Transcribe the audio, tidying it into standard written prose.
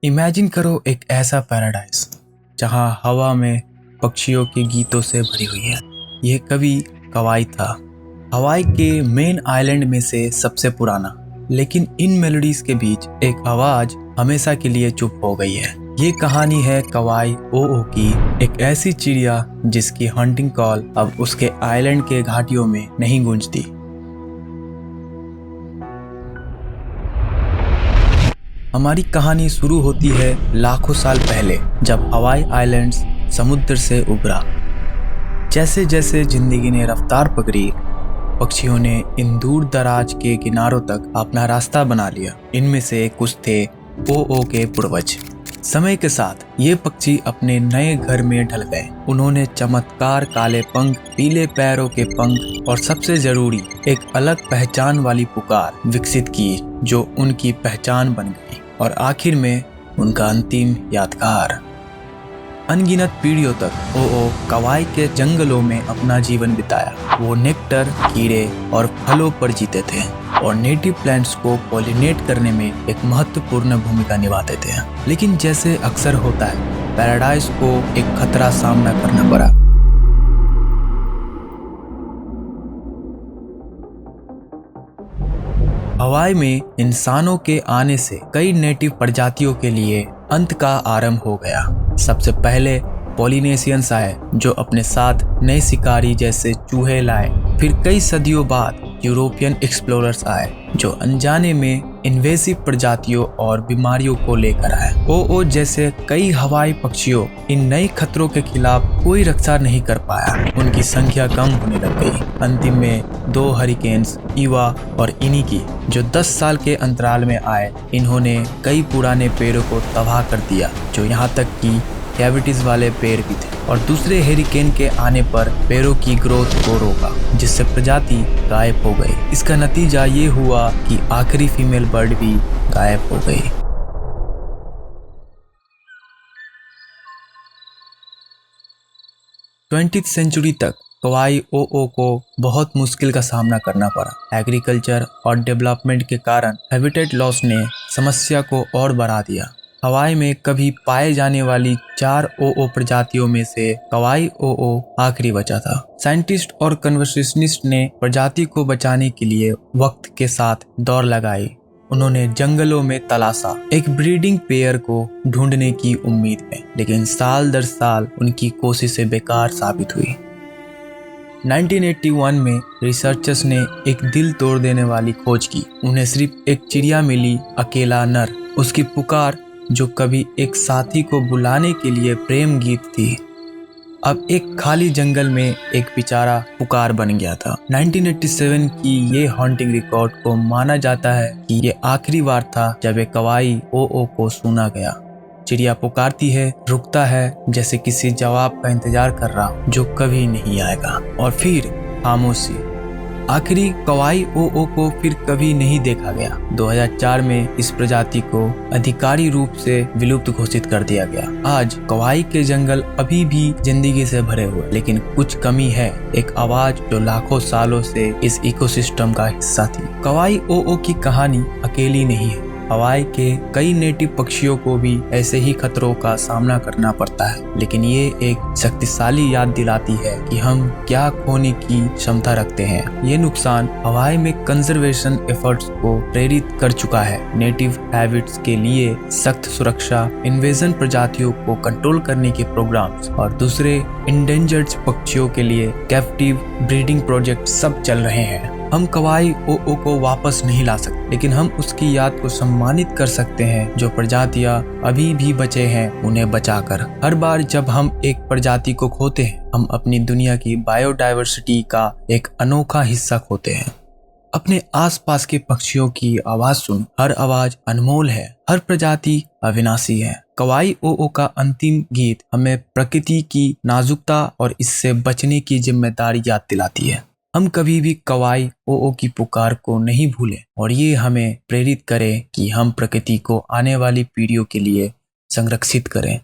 Imagine करो एक ऐसा पैराडाइज जहां हवा में पक्षियों के गीतों से भरी हुई है। यह कभी कवाई था, हवाई के मेन आइलैंड में से सबसे पुराना। लेकिन इन मेलोडीज के बीच एक आवाज हमेशा के लिए चुप हो गई है। ये कहानी है कवाई ओ की, एक ऐसी चिड़िया जिसकी हंटिंग कॉल अब उसके आइलैंड के घाटियों में नहीं गूंजती। हमारी कहानी शुरू होती है लाखों साल पहले, जब हवाई आइलैंड्स समुद्र से उभरा। जैसे जैसे जिंदगी ने रफ्तार पकड़ी, पक्षियों ने इन दूर दराज के किनारों तक अपना रास्ता बना लिया। इनमें से कुछ थे ओ के पूर्वज। समय के साथ ये पक्षी अपने नए घर में ढल गए। उन्होंने चमत्कार काले पंख, पीले पैरों के पंख और सबसे जरूरी एक अलग पहचान वाली पुकार विकसित की, जो उनकी पहचान बन गई और आखिर में उनका अंतिम यादगार। अनगिनत पीढ़ियों तक ओ कवाई के जंगलों में अपना जीवन बिताया। वो नेक्टर, कीड़े और फलों पर जीते थे और नेटिव प्लांट्स को पॉलिनेट करने में एक महत्वपूर्ण भूमिका निभाते थे। लेकिन जैसे अक्सर होता है, पैराडाइज को एक खतरा सामना करना पड़ा। हवाई में इंसानों के आने से कई नेटिव प्रजातियों के लिए अंत का आरंभ हो गया। सबसे पहले पॉलिनेशियंस आए, जो अपने साथ नए शिकारी जैसे चूहे लाए। फिर कई सदियों बाद यूरोपियन एक्सप्लोरर्स आए, जो अनजाने में इन्वेसिव प्रजातियों और बीमारियों को लेकर आए। ओ जैसे कई हवाई पक्षियों इन नए खतरों के खिलाफ कोई रक्षा नहीं कर पाया। उनकी संख्या कम होने लग गई। अंतिम में 2 हरिकेन्स, ईवा और इनिकी, जो 10 साल के अंतराल में आए, इन्होंने कई पुराने पेड़ों को तबाह कर दिया, जो यहाँ तक कि कैविटीज वाले पेड़ भी थे। और दूसरे हेरिकेन के आने पर पेड़ों की ग्रोथ को रोका, जिससे प्रजाति गायब हो गई। इसका नतीजा ये हुआ कि आखिरी फीमेल बर्ड भी गायब हो गई। 20th सेंचुरी तक कवाई ओ को बहुत मुश्किल का सामना करना पड़ा। एग्रीकल्चर और डेवलपमेंट के कारण हैबिटेट लॉस ने समस्या को और बढ़ा दिया। हवाई में कभी पाए जाने वाली 4 ओ प्रजातियों में से कवाई ओ आखिरी बचा था। साइंटिस्ट और कन्वर्सेशनिस्ट ने प्रजाति को बचाने के लिए वक्त के साथ दौड़ लगाई। उन्होंने जंगलों में तलाशा, एक ब्रीडिंग पेयर को ढूंढने की उम्मीद में, लेकिन साल दर साल उनकी कोशिशें बेकार साबित हुई। 1981 में रिसर्चर्स ने एक दिल तोड़ देने वाली खोज की। उन्हें सिर्फ एक चिड़िया मिली, अकेला नर। उसकी पुकार, जो कभी एक साथी को बुलाने के लिए प्रेम गीत थी, अब एक खाली जंगल में एक बेचारा पुकार बन गया था। 1987 की ये हॉन्टिंग रिकॉर्ड को माना जाता है कि ये आखिरी बार था जब एक कवाई ओ को सुना गया। चिड़िया पुकारती है, रुकता है, जैसे किसी जवाब का इंतजार कर रहा, जो कभी नहीं आएगा। और फिर खामोशी। आखिरी कवाई ओ को फिर कभी नहीं देखा गया। 2004 में इस प्रजाति को आधिकारिक रूप से विलुप्त घोषित कर दिया गया। आज कवाई के जंगल अभी भी जिंदगी से भरे हुए, लेकिन कुछ कमी है। एक आवाज जो लाखों सालों से इस इकोसिस्टम का हिस्सा थी। कवाई ओ की कहानी अकेली नहीं है। हवाई के कई नेटिव पक्षियों को भी ऐसे ही खतरों का सामना करना पड़ता है, लेकिन ये एक शक्तिशाली याद दिलाती है कि हम क्या खोने की क्षमता रखते हैं। ये नुकसान हवाई में कंजर्वेशन एफर्ट्स को प्रेरित कर चुका है। नेटिव हैबिट्स के लिए सख्त सुरक्षा, इन्वेजन प्रजातियों को कंट्रोल करने के प्रोग्राम्स और दूसरे इंडेंजर्ड पक्षियों के लिए कैप्टिव ब्रीडिंग प्रोजेक्ट सब चल रहे हैं। हम कवाई ओ को वापस नहीं ला सकते, लेकिन हम उसकी याद को सम्मानित कर सकते हैं। जो प्रजातियां अभी भी बचे हैं, उन्हें बचाकर। हर बार जब हम एक प्रजाति को खोते हैं, हम अपनी दुनिया की बायोडायवर्सिटी का एक अनोखा हिस्सा खोते हैं। अपने आसपास के पक्षियों की आवाज सुन। हर आवाज अनमोल है, हर प्रजाति अविनाशी है। कवाई ओ का अंतिम गीत हमें प्रकृति की नाजुकता और इससे बचने की जिम्मेदारी याद दिलाती है। हम कभी भी कवाई ओ की पुकार को नहीं भूलें और ये हमें प्रेरित करे कि हम प्रकृति को आने वाली पीढ़ियों के लिए संरक्षित करें।